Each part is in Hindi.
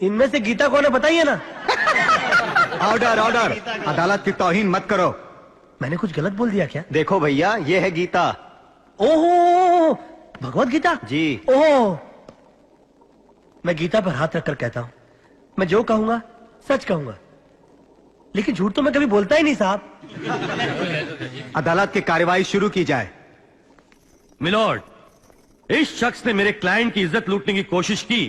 इनमें से गीता कौन है बताइए ना। ऑर्डर ऑर्डर, अदालत की तौहीन मत करो। मैंने कुछ गलत बोल दिया क्या? देखो भैया, ये है गीता। ओहो, भगवत गीता जी। ओहो, मैं गीता पर हाथ रखकर कहता हूं, मैं जो कहूंगा सच कहूंगा, लेकिन झूठ तो मैं कभी बोलता ही नहीं साहब। अदालत की कार्रवाई शुरू की जाए। मिलॉर्ड, इस शख्स ने मेरे क्लाइंट की इज्जत लूटने की कोशिश की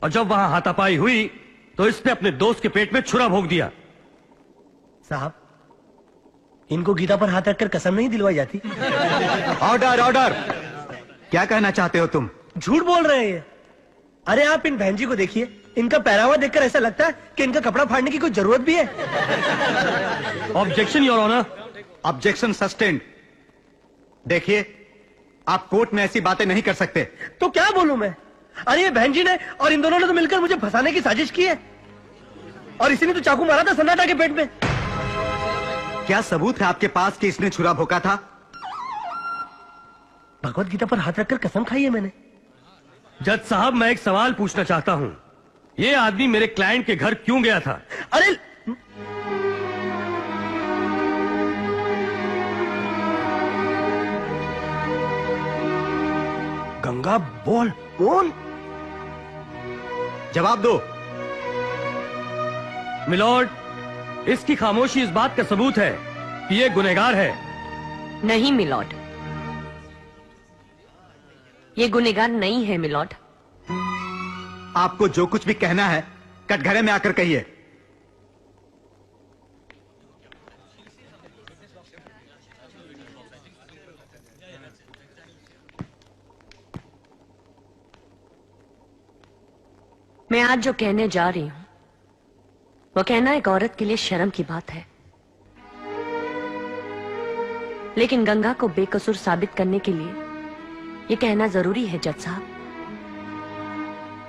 और जब वहां हाथापाई हुई तो इसने अपने दोस्त के पेट में छुरा भोंक दिया। साहब, इनको गीता पर हाथ रखकर कसम नहीं दिलवाई जाती? ऑर्डर ऑर्डर, क्या कहना चाहते हो तुम? झूठ बोल रहे हैं ये। अरे आप इन बहन जी को देखिए, इनका पहरावा देखकर ऐसा लगता है कि इनका कपड़ा फाड़ने की कोई जरूरत भी है। Objection your honour. Objection sustained. देखिए, आप कोर्ट में ऐसी बातें नहीं कर सकते। तो क्या बोलूं मैं? अरे ये बहन जी ने और इन दोनों ने तो मिलकर मुझे फंसाने की साजिश की है, और इसी ने तो चाकू मारा था सन्नाटा के पेट में। क्या सबूत है आपके पास कि इसने छुरा भोंका था? भगवत गीता पर हाथ रखकर कसम खाई है मैंने। जज साहब, मैं एक सवाल पूछना चाहता हूं, ये आदमी मेरे क्लाइंट के घर क्यों गया था? अरे गंगा, बोल बोल, जवाब दो। मिलॉर्ड, इसकी खामोशी इस बात का सबूत है कि ये गुनहगार है। नहीं मिलॉर्ड, ये गुनहगार नहीं है मिलॉर्ड। आपको जो कुछ भी कहना है कटघरे में आकर कहिए। मैं आज जो कहने जा रही हूं वो कहना एक औरत के लिए शर्म की बात है, लेकिन गंगा को बेकसूर साबित करने के लिए ये कहना जरूरी है। जज साहब,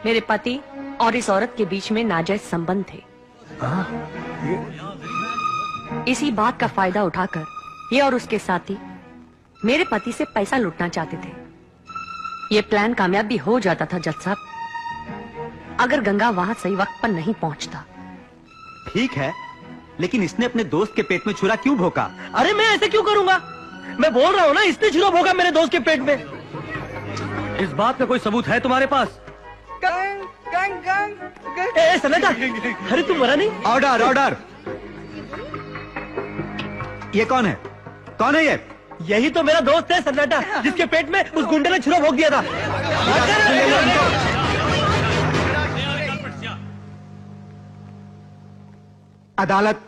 मेरे पति और इस औरत के बीच में नाजायज संबंध थे। इसी बात का फायदा उठाकर ये और उसके साथी मेरे पति से पैसा लूटना चाहते थे। ये प्लान कामयाब भी हो जाता था जज साहब, अगर गंगा वहां सही वक्त पर नहीं पहुंचता। ठीक है, लेकिन इसने अपने दोस्त के पेट में छुरा क्यों भोंका? अरे मैं ऐसे क्यों करूंगा? मैं बोल रहा हूं ना, इसने छुरा भोंका मेरे दोस्त के पेट में। इस बात का कोई सबूत है तुम्हारे पास? ए सन्नाटा, अरे तुम मरा नहीं? ऑर्डर ऑर्डर, ये कौन है? कौन है ये? यही तो मेरा दोस्त है सन्नाटा, जिसके पेट में उस गुंडे ने छुरा भोंक दिया था। अदालत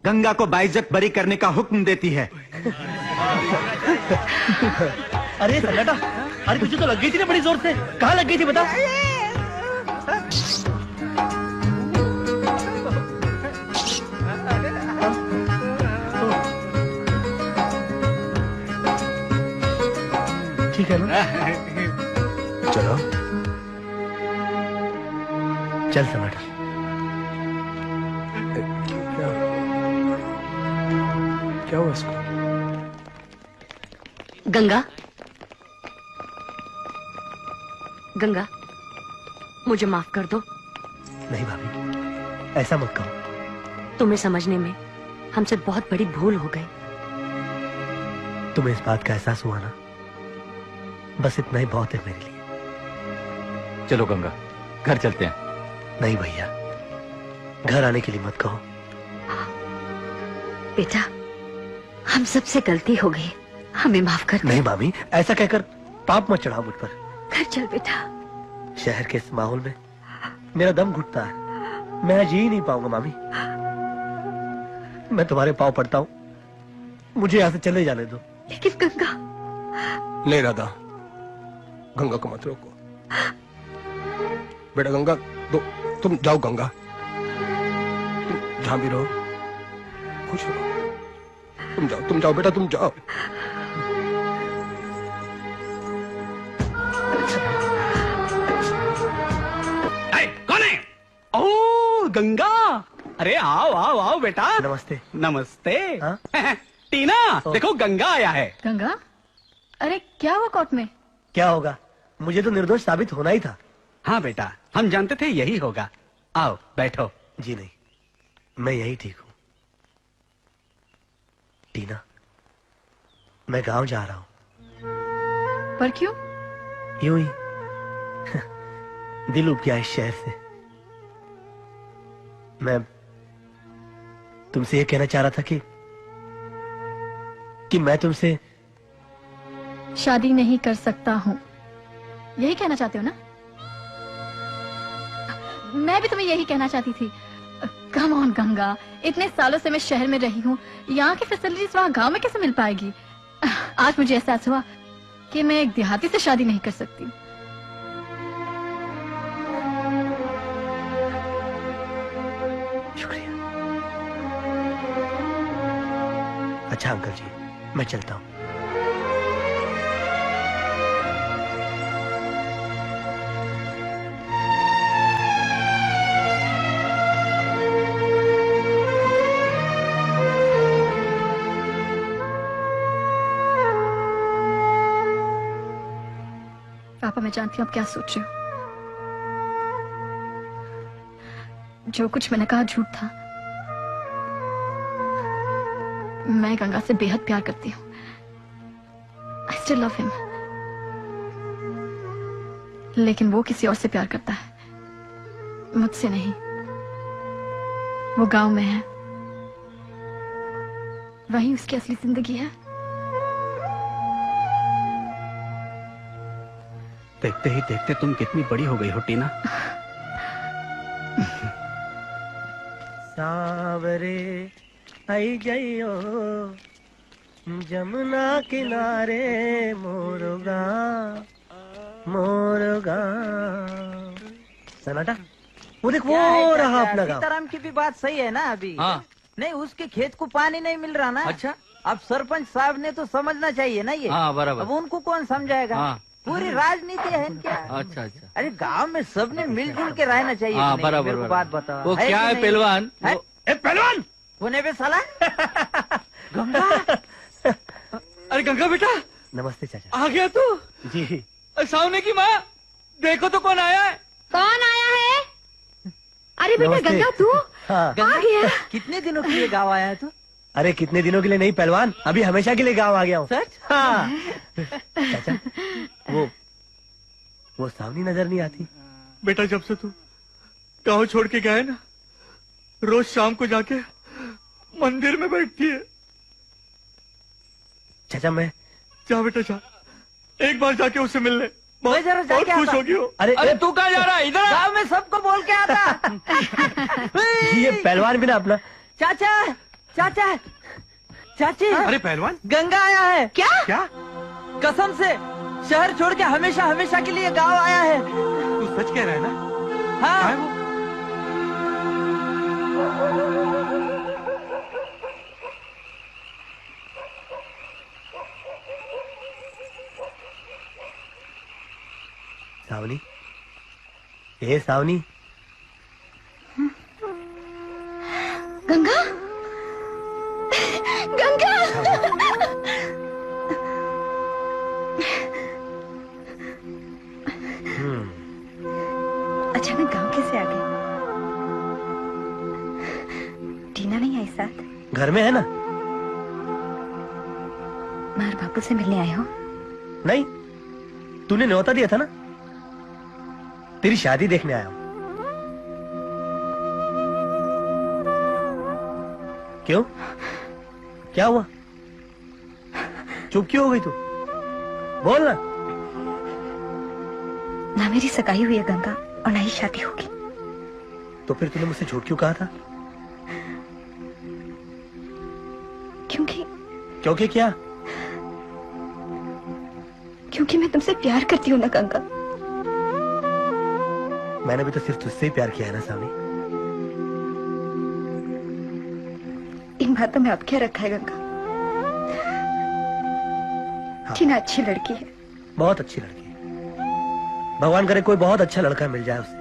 गंगा को बाइज्जत बरी करने का हुक्म देती है। अरे सन्नाटा, अरे तुझे तो लग गई थी ना बड़ी जोर से। कहाँ लग गई थी बता? ठीक है ना? चलो चल सन्नाटा। क्या हुआ इसको? गंगा, गंगा, मुझे माफ कर दो। नहीं भाभी, ऐसा मत कहो। तुम्हें समझने में हमसे बहुत बड़ी भूल हो गई। तुम्हें इस बात का एहसास हुआ ना, बस इतना ही बहुत है मेरे लिए। चलो गंगा, घर चलते हैं। नहीं भैया, घर आने के लिए मत कहो। बेटा, हम सबसे गलती हो गई, हमें माफ कर दे। नहीं मामी, ऐसा कहकर पाप मत चढ़ाओ मुझ पर। घर चल बेटा। शहर के इस माहौल में मेरा दम घुटता है, मैं जी ही नहीं पाऊंगा मामी। मैं तुम्हारे पांव पड़ता हूँ, मुझे यहाँ से चले जाने दो। लेकिन गंगा। नहीं राधा, गंगा को मत रोको। बेटा गंगा, तुम जाओ गंगा, तुम जहां भी रहो खुश रहो। तुम जाओ बेटा, तुम जाओ। कौन है? ओह गंगा, अरे आओ आओ आओ बेटा। नमस्ते। नमस्ते। हाँ? टीना, देखो गंगा आया है। गंगा, अरे क्या हुआ कोर्ट में? क्या होगा, मुझे तो निर्दोष साबित होना ही था। हाँ बेटा, हम जानते थे यही होगा। आओ बैठो। जी नहीं, मैं यही ठीक हूं। टीना, मैं गांव जा रहा हूं। पर क्यों? यूं ही दिल उब गया इस शहर से। मैं तुमसे ये कहना चाह रहा था कि मैं तुमसे शादी नहीं कर सकता हूँ, यही कहना चाहते हो ना? मैं भी तुम्हें यही कहना चाहती थी। कम ऑन गंगा, इतने सालों से मैं शहर में रही हूँ, यहाँ की फैसिलिटीज वहाँ गांव में कैसे मिल पाएगी? आज मुझे एहसास हुआ कि मैं एक देहाती से शादी नहीं कर सकती। शुक्रिया। अच्छा अंकल जी, मैं चलता हूं। पापा, मैं जानती हूँ आप क्या सोच रहे हो। जो कुछ मैंने कहा झूठ था। मैं गंगा से बेहद प्यार करती हूँ। I still love him। लेकिन वो किसी और से प्यार करता है, मुझसे नहीं। वो गांव में है, वही उसकी असली जिंदगी है। देखते ही देखते तुम कितनी बड़ी हो गई हो टीना। सावरे आई जाइयो जमुना किनारे मोरगा मोरगा। सनाटा, वो देख, वो रहा अपना गाँव। सीताराम की भी बात सही है ना अभी। हाँ। नहीं, उसके खेत को पानी नहीं मिल रहा ना। अच्छा। अब सरपंच साहब ने तो समझना चाहिए ना ये। हाँ, बराबर। अब उनको कौन समझाएगा? हाँ। पूरी राजनीति है क्या? अच्छा अच्छा। अरे गांव में सबने मिलजुल के रहना चाहिए। हाँ, कि नहीं? बराबर, मेरे को बराबर। बात बताओ। वो क्या कि है नहीं? पहलवान? है? ए पहलवान! होने पे साला गंगा। अरे गंगा बेटा, नमस्ते चाचा। आ गया तू? जी। सामने की माँ, देखो तो कौन आया है। कौन आया है? अरे बेटा नमस्ते। गंगा, तू हाँ। आ गया। कितने दिनों के लिए गाँव आया है तू? अरे कितने दिनों के लिए नहीं पहलवान, अभी हमेशा के लिए गांव आ गया हूँ। सच? हाँ। चाचा, वो सावनी नजर नहीं आती। बेटा, जब से तू गाँव छोड़ के गया है ना, रोज शाम को जाके मंदिर में बैठती है। चाचा मैं जा बेटा जा, एक बार जाके उससे मिल ले। मैं जरा बहुत जाके खुश आता। होगी वो। अरे तू कहाँ जा रहा है? इधर आ। गाँव में सबको बोल के आता। ये पहलवान भी ना अपना। चाचा, चाचा, चाची। अरे पहलवान, गंगा आया है। क्या? क्या कसम से शहर छोड़ के हमेशा हमेशा के लिए गांव आया है। तू सच कह रहा है ना? हाँ। कहाँ है वो? सावनी, ए सावनी। गंगा, गंगा। अचानक गांव कैसे आ गए? टीना नहीं आई साथ? घर में है ना? मार बापू से मिलने आए हो? नहीं, तूने न्योता दिया था ना, तेरी शादी देखने आया हूं। क्यों, क्या हुआ? चुप क्यों हो गई तू? बोल ना। ना मेरी सगाई हुई है गंगा, और ना ही शादी होगी। तो फिर तूने मुझसे झूठ क्यों कहा था? क्योंकि क्या? क्योंकि मैं तुमसे प्यार करती हूँ ना गंगा। मैंने भी तो सिर्फ तुझसे ही प्यार किया है ना सावनी। इन बातों में अब क्या रखा है गंगा? टीना अच्छी लड़की है। बहुत अच्छी लड़की है। भगवान करे कोई बहुत अच्छा लड़का मिल जाए उसे।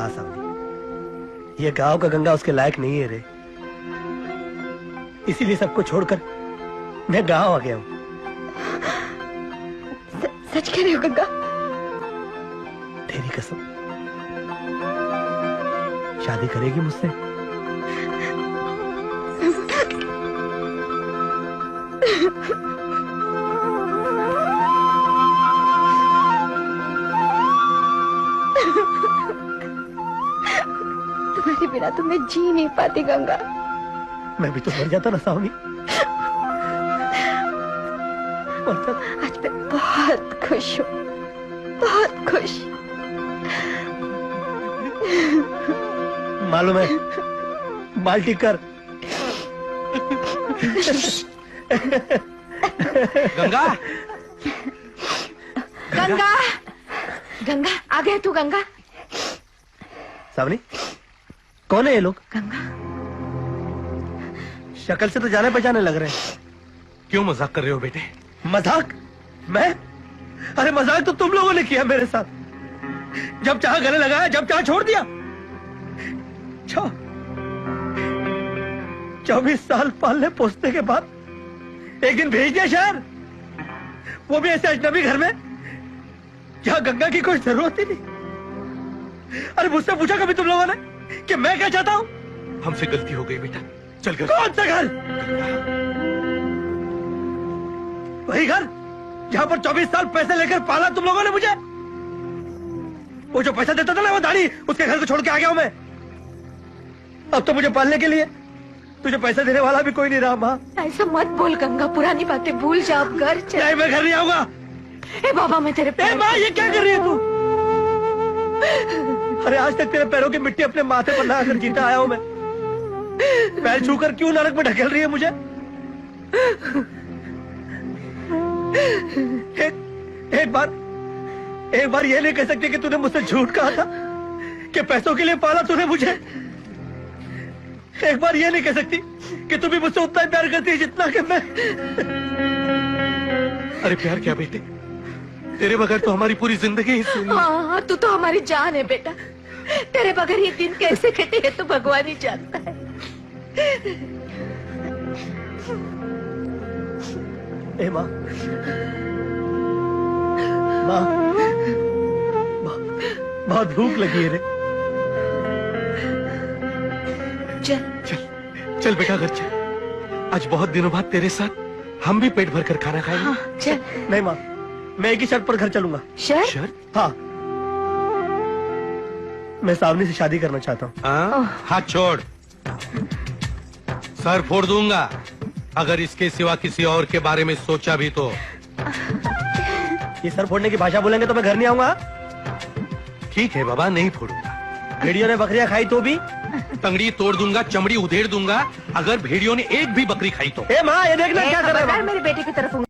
हाँ सावनी, ये गांव का गंगा उसके लायक नहीं है रे, इसीलिए सबको छोड़कर मैं गांव आ गया हूँ। सच कह रहे हो गंगा? तेरी कसम, शादी करेगी मुझसे? तुम्हारे बिना तो मैं जी नहीं पाती गंगा। मैं भी तो मर जाता ना सावनी। आज मैं बहुत खुश हूँ, बहुत खुश। मालूम है, बाल्टी कर। गंगा, गंगा, गंगा आ गए तू? गंगा, सावनी, कौन है ये लोग? गंगा, शक्ल से तो जाने पहचाने लग रहे हैं। क्यों मजाक कर रहे हो बेटे? मजाक? मैं? अरे मजाक तो तुम लोगों ने किया मेरे साथ। जब चाह गले लगाया, जब चाह छोड़ दिया। 24 साल पालने पोसने के बाद एक दिन भेज दिया शहर, वो भी ऐसे अजनबी घर में जहां गंगा की कोई जरूरत ही नहीं। अरे मुझसे पूछा कभी तुम लोगों ने कि मैं क्या चाहता हूं? हमसे गलती हो गई बेटा, चल घर। कौन सा घर? वही घर जहां पर 24 साल पैसे लेकर पाला तुम लोगों ने मुझे। वो जो पैसा देता था ना, वो दाढ़ी, उसके घर को छोड़ के आ गया हूं मैं। अब तो मुझे पालने के लिए तुझे पैसा देने वाला भी कोई नहीं रहा। माँ, ऐसा मत बोल गंगा, पुरानी बातें भूल जा, अब घर चल। नहीं, मैं घर नहीं आऊंगा। ए बाबा, मैं तेरे ए माँ, ये क्या कर रही है तू? अरे आज तक तेरे पैरों की मिट्टी अपने माथे पर लगाकर जीता आया हूं मैं। पैर छूकर क्यों नरक में ढकेल रही है मुझे? एक बार ये नहीं कह सकती कि तूने मुझसे झूठ कहा था कि पैसों के लिए पाला तूने मुझे? एक बार ये नहीं कह सकती कि तू भी मुझसे उतना ही प्यार करती है जितना कि मैं? अरे प्यार क्या बेटे, तेरे बगैर तो हमारी पूरी जिंदगी ही सुनी। हाँ, तू तो हमारी जान है बेटा। तेरे बगैर ये दिन कैसे कटे हैं तो भगवान ही जानता है। ए माँ, माँ, बहुत भूख लगी है रे। चल बेटा घर चल। आज बहुत दिनों बाद तेरे साथ हम भी पेट भर कर खाना खाएंगे। हाँ, चल। नहीं माँ, मैं एक ही शर्त पर घर चलूंगा। शर्त? हाँ, मैं सावनी से शादी करना चाहता हूँ। हाथ छोड़, सर फोड़ दूंगा अगर इसके सिवा किसी और के बारे में सोचा भी तो। ये सर फोड़ने की भाषा बोलेंगे तो मैं घर नहीं आऊंगा। ठीक है बाबा, नहीं फोड़ूंगा। भेड़ियों ने बकरियां खाई तो भी? तंगड़ी तोड़ दूंगा, चमड़ी उधेड़ दूंगा अगर भेड़ियों ने एक भी बकरी खाई तो। ए माँ, ये देखना क्या कर रहा है? मेरे बेटे की तरफ